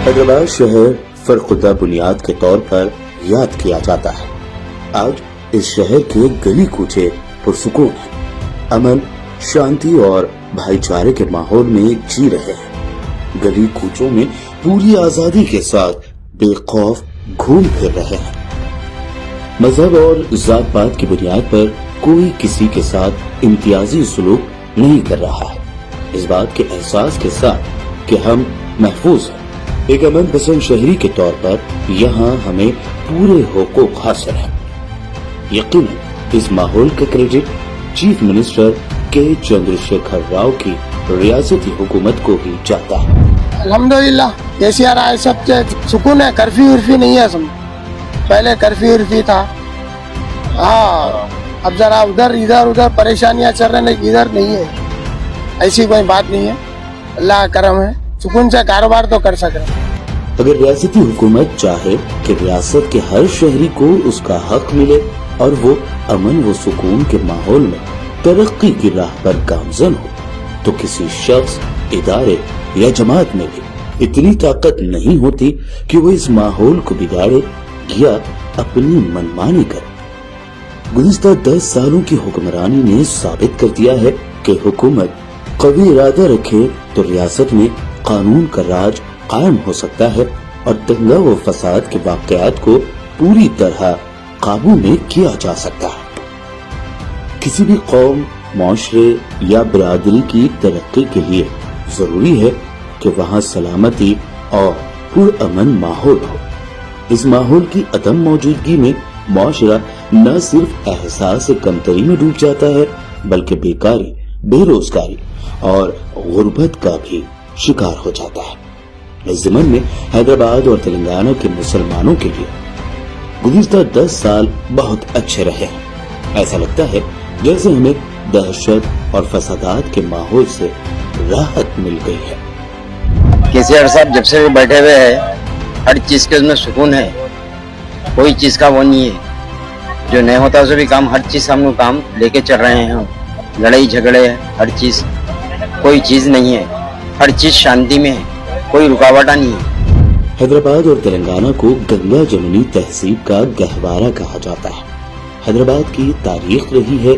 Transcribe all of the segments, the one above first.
हैदराबाद शहर फर्खुदा बुनियाद के तौर पर याद किया जाता है। आज इस शहर के गली कूचे पुरसुकून हैं, अमन, शांति और भाईचारे के माहौल में जी रहे हैं। गली कूचों में पूरी आजादी के साथ बेखौफ घूम फिर रहे हैं। मजहब और जात पात की बुनियाद पर कोई किसी के साथ इम्तियाजी सुलूक नहीं कर रहा है, इस बात के एहसास के साथ कि हम महफूज हैं। एक अमन पसंद शहरी के तौर पर यहाँ हमें पूरे हुकूक हासिल हैं। यकीनन इस माहौल का क्रेडिट चीफ मिनिस्टर के चंद्रशेखर राव की रियासती हुकूमत को ही जाता है। अल्हम्दुलिल्लाह केसीआर आए, सब सुकून है, कर्फ्यू वर्फ्यू नहीं है। सब पहले कर्फ्यू वर्फ्यू था, हाँ अब जरा उधर इधर उधर परेशानियां चल रही है, इधर नहीं है, ऐसी कोई बात नहीं है। अल्लाह का करम है, सुकून से कारोबार तो कर सक रहे। अगर रियासती हुकूमत चाहे कि रियासत के हर शहरी को उसका हक मिले और वो अमन व सुकून के माहौल में तरक्की की राह पर गामजन हो, तो किसी शख्स, इदारे या जमात में भी इतनी ताकत नहीं होती कि वो इस माहौल को बिगाड़े या अपनी मनमानी करे। गुज़िश्ता 10 सालों की हुक्मरानी ने साबित कर दिया है कि हुकूमत कभी इरादा रखे तो रियासत में कानून का राज कायम हो सकता है और दंगा व फसाद के वाक़यात को पूरी तरह काबू में किया जा सकता है। किसी भी कौम, माशरे या बिरादरी की तरक्की के लिए जरूरी है कि वहाँ सलामती और पुरअमन माहौल हो। इस माहौल की अदम मौजूदगी में माशरा न सिर्फ एहसास कमतरी में डूब जाता है, बल्कि बेकारी, बेरोजगारी और गुर्बत का भी शिकार हो जाता है। इस ज़मन में हैदराबाद और तेलंगाना के मुसलमानों के लिए गुज़िश्ता 10 साल बहुत अच्छे रहे हैं। ऐसा लगता है जैसे हमें दहशत और फसादात के माहौल से राहत मिल गई है। केसीआर साहब जब से बैठे हुए हैं, हर चीज के उसमें सुकून है, कोई चीज का वो नहीं है। जो नहीं होता उसे भी काम, हर चीज हम लोग काम लेके चल रहे हैं। हम लड़ाई झगड़े, हर चीज, कोई चीज नहीं है, हर चीज शांति में है, कोई रुकावट नहीं है। हैदराबाद और तेलंगाना को गंगा जमुनी तहसीब का गहवारा कहा जाता है। हैदराबाद की तारीख रही है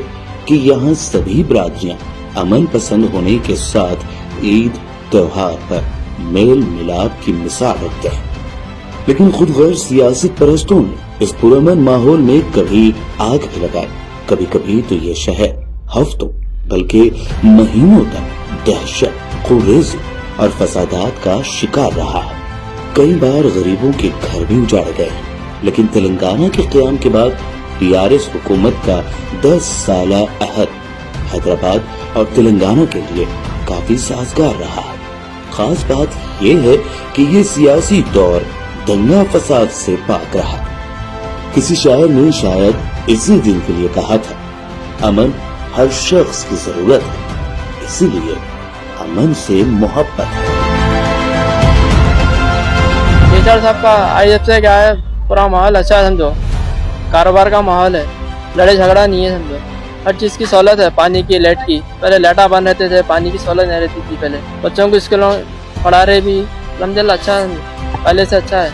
कि यहाँ सभी बिरादरियां अमन पसंद होने के साथ ईद त्योहार पर मेल मिलाप की मिसाल रखते हैं। लेकिन खुद गैर सियासत परस्तों ने इस पुरअमन माहौल में कभी आग भी लगाई, कभी कभी तो ये शहर हफ्तों बल्कि महीनों तक दहशत, खुरेजी और फसादात का शिकार रहा है। कई बार गरीबों के घर भी उजाड़े गए हैं। लेकिन तेलंगाना के क़याम के बाद टीआरएस हुकूमत का 10 साला अहद हैदराबाद और तेलंगाना के लिए काफी साजगार रहा है। खास बात ये है कि ये सियासी दौर दंगा फसाद से पाक रहा। किसी शायर ने शायद इसी दिन के लिए कहा था, अमन हर शख्स की जरूरत है, इसीलिए अमन से मोहब्बत है। केसीआर साहब का आई जब से क्या है, पूरा माहौल अच्छा है, समझो कारोबार का माहौल है, लड़ाई झगड़ा नहीं है, समझो हर चीज़ की सहूलत है। पानी की, लाइट की, पहले लाइटा बंद रहते थे, पानी की सहूलत नहीं रहती थी। पहले बच्चों को स्कूलों पढ़ा रहे भी, अलहम्दुलिल्लाह अच्छा है, पहले से अच्छा है।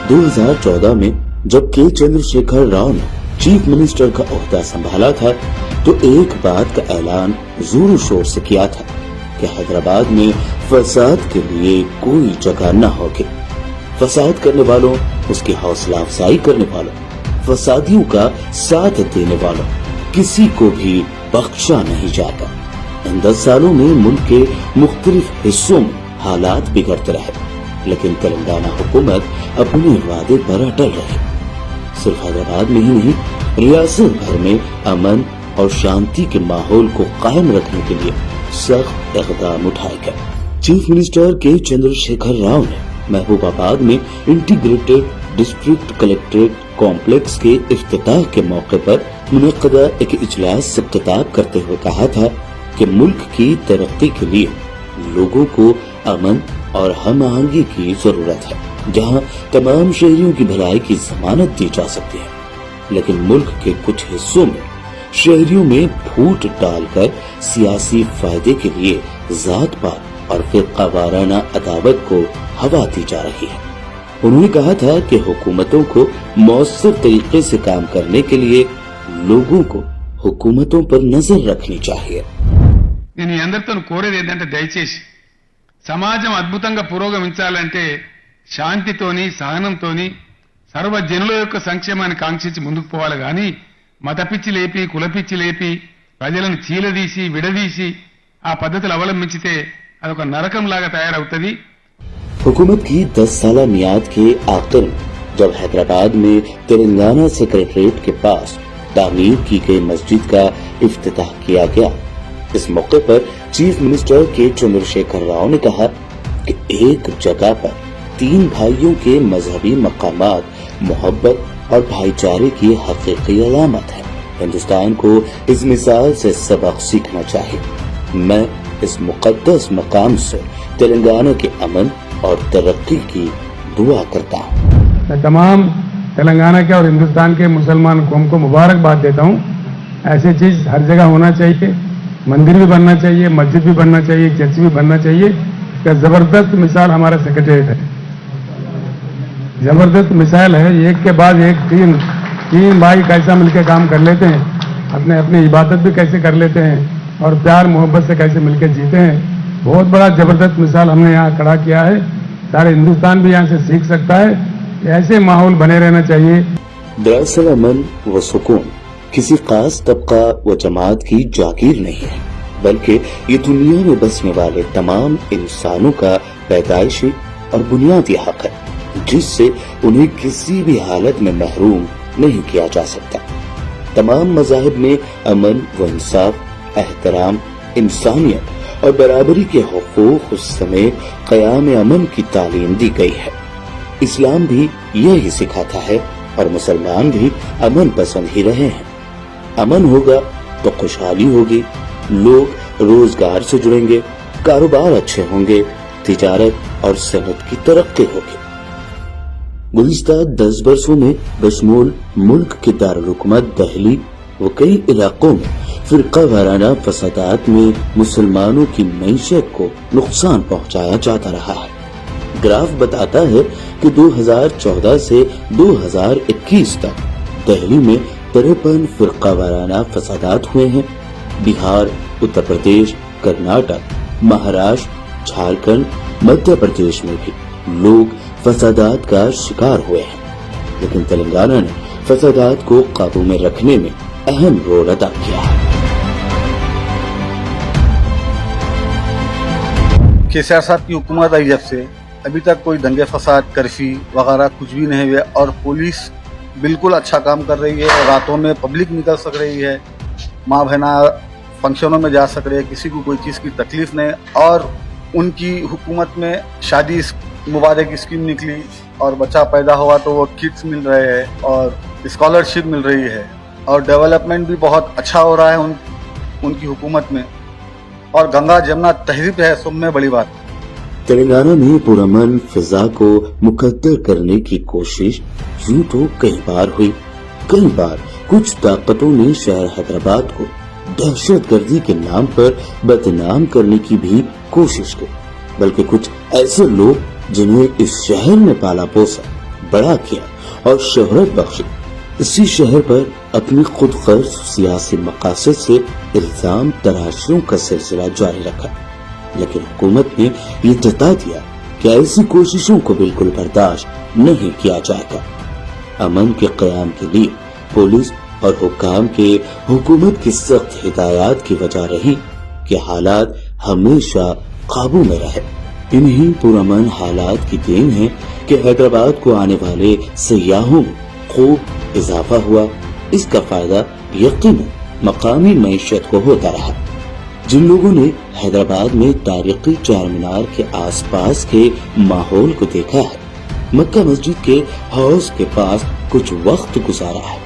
2014 में जब के चंद्रशेखर राव ने चीफ मिनिस्टर का ओहदा संभाला था, तो एक बात का ऐलान जोर शोर से किया था कि हैदराबाद में फसाद के लिए कोई जगह न होगी। फसाद करने वालों, उसकी हौसला अफजाई करने वालों, फसादियों का साथ देने वालों, किसी को भी बख्शा नहीं जाता। इन 10 सालों में मुल्क के मुख्तलिफ हिस्सों में हालात बिगड़ते रहे, लेकिन तेलंगाना हुकूमत अपने वादे पर अटल रही। सिर्फ हैदराबाद में ही नहीं, रियासत भर में अमन और शांति के माहौल को कायम रखने के लिए सख्त इक़दाम उठाए गए। चीफ मिनिस्टर के चंद्रशेखर राव ने महबूबाबाद में इंटीग्रेटेड डिस्ट्रिक्ट कलेक्ट्रेट कॉम्प्लेक्स के इफ्तिताह के मौके पर मुनक़दा एक इजलास से खिताब करते हुए कहा था कि मुल्क की तरक्की के लिए लोगों को अमन और हम आहंगी की जरूरत है, जहाँ तमाम शहरियों की भलाई की जमानत दी जा सकती है। लेकिन मुल्क के कुछ हिस्सों में शहरियों में फूट डालकर सियासी फायदे के लिए जात पात और फिरका वाराना अदावत को हवा दी जा रही है। उन्होंने कहा था कि हुकूमतों को मौसर तरीके से काम करने के लिए लोगों को हुकूमतों पर नजर रखनी चाहिए। నేను ఈ అందరితో కోరేది ఏంటంటే దయచేసి సమాజం అద్భుతంగా పురోగమించాలంటే శాంతితోని సహనంతోని సర్వజనుల యొక్క సంక్షేమాన్ని కాంక్షించి ముందుకు పోవాలి గాని మతపిచ్చి లేపి కులపిచ్చి లేపి ప్రజలను చీలదీసి విడదీసి ఆ పద్ధతులు అవలంబించితే అదొక నరకంలాగా తయారవుతుంది। हुकूमत की 10 साला मियाद के आखिर में जब हैदराबाद में तेलंगाना सेक्रेटरीट के पास तामीर की गई मस्जिद का इफ्तिताह किया गया। इस मौके पर चीफ मिनिस्टर के चंद्रशेखर राव ने कहा कि एक जगह पर 3 भाइयों के मजहबी मकामात मोहब्बत और भाईचारे की हकीकी अलामत है। हिंदुस्तान को इस मिसाल से सबक सीखना चाहिए। मैं इस मुकद्दस मकाम से तेलंगाना के अमन और तरक्की की दुआ करता हूँ। मैं तमाम तेलंगाना के और हिंदुस्तान के मुसलमान कौम को मुबारकबाद देता हूँ। ऐसी चीज हर जगह होना चाहिए, मंदिर भी बनना चाहिए, मस्जिद भी बनना चाहिए, चर्च भी बनना चाहिए। इसका जबरदस्त मिसाल हमारा सेक्रेटरीट है, जबरदस्त मिसाल है। एक के बाद एक तीन भाई कैसा मिलकर काम कर लेते हैं, अपने अपनी इबादत भी कैसे कर लेते हैं और प्यार मोहब्बत से कैसे मिलकर जीते हैं। बहुत बड़ा जबरदस्त मिसाल हमने यहाँ खड़ा किया है। सारे हिंदुस्तान भी यहाँ से सीख सकता है। ऐसे माहौल बने रहना चाहिए। दरअसल अमन व सुकून किसी खास तबका व जमात की जागीर नहीं है, बल्कि ये दुनिया में बसने वाले तमाम इंसानों का पैदाइशी और बुनियादी हक है, जिससे उन्हें किसी भी हालत में महरूम नहीं किया जा सकता। तमाम मज़ाहिब में अमन व इंसाफ, एहतराम, इंसानियत और बराबरी के हुकूक उस समय क़याम अमन की तालीम दी गई है। इस्लाम भी यही सिखाता है और मुसलमान भी अमन पसंद ही रहे हैं। अमन होगा तो खुशहाली होगी, लोग रोजगार से जुड़ेंगे, कारोबार अच्छे होंगे, तिजारत और सनत की तरक्की होगी। गुज़िश्ता 10 वर्षों में बशमूल मुल्क के दारुल-हुकूमत दिल्ली व कई इलाकों में फिरका वाराना फसादात में मुसलमानों की मईशत को नुकसान पहुंचाया जाता रहा है। ग्राफ बताता है कि 2014 से 2021 तक दिल्ली में 53 फिरका वाराना फसादात हुए हैं। बिहार, उत्तर प्रदेश, कर्नाटक, महाराष्ट्र, झारखंड, मध्य प्रदेश में भी लोग फसादात का शिकार हुए हैं, लेकिन तेलंगाना ने फसादात को काबू में रखने में अहम रोल अदा किया है। केसीआर साहब की हुकूमत आई जब से अभी तक कोई दंगे फसाद, कर्फ्यू वगैरह कुछ भी नहीं हुए और पुलिस बिल्कुल अच्छा काम कर रही है। रातों में पब्लिक निकल सक रही है, माँ बहना फंक्शनों में जा सक रही है, किसी को कोई चीज़ की तकलीफ नहीं। और उनकी हुकूमत में शादी मुबारक स्कीम निकली और बच्चा पैदा हुआ तो वो किट्स मिल रहे हैं और स्कॉलरशिप मिल रही है और डेवलपमेंट भी बहुत अच्छा हो रहा है उनकी हुकूमत में। और गंगा जमुना तहजीब है, सब में बड़ी बात। तेलंगाना में पुरअमन फिजा को मुकद्दर करने की कोशिश यूं तो कई बार हुई। कई बार कुछ ताकतों ने शहर हैदराबाद को दहशतगर्दी के नाम पर बदनाम करने की भी कोशिश की, बल्कि कुछ ऐसे लोग जिन्हें इस शहर में पाला पोसा, बड़ा किया और शोहरत बख्शी, इसी शहर पर अपनी खुद गर्ज सियासी मकासद से इल्जाम तराशियों का सिलसिला जारी रखा। लेकिन हुकूमत ने ये जता दिया कि ऐसी कोशिशों को बिल्कुल बर्दाश्त नहीं किया जाएगा। अमन के क़याम के लिए पुलिस और हुक्काम के हुकूमत की सख्त हिदायत की वजह रही कि हालात हमेशा काबू में रहे। इन्हीं पुरअमन हालात की देन है कि हैदराबाद को आने वाले सयाहों में खूब इजाफा हुआ। इसका फायदा यकीनन मकामी मईशत को होता रहा। जिन लोगों ने हैदराबाद में तारीखी चार मीनार के आसपास के माहौल को देखा है, मक्का मस्जिद के हाउस के पास कुछ वक्त गुजारा है,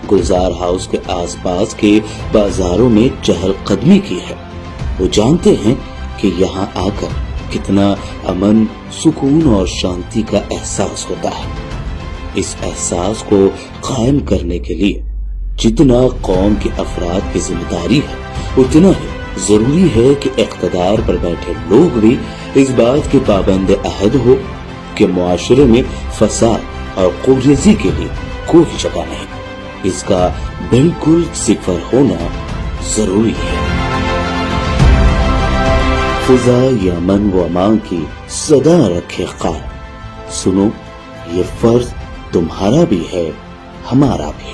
गुलजार हाउस के आसपास के बाजारों में चहलकदमी की है, वो जानते हैं कि यहाँ आकर कितना अमन, सुकून और शांति का एहसास होता है। इस एहसास को कायम करने के लिए जितना कौम के अफराद की जिम्मेदारी है, उतना ही ضروری ہے کہ اقتدار پر بیٹھے لوگ بھی اس بات کے پابند عہد ہو کہ معاشرے میں فساد اور قوریزی کے لیے کوئی جگہ نہیں، اس کا بالکل صفر ہونا ضروری ہے۔ فضا یا امن و امان کی صدا رکھے قائم، سنو یہ فرض تمہارا بھی ہے، ہمارا بھی۔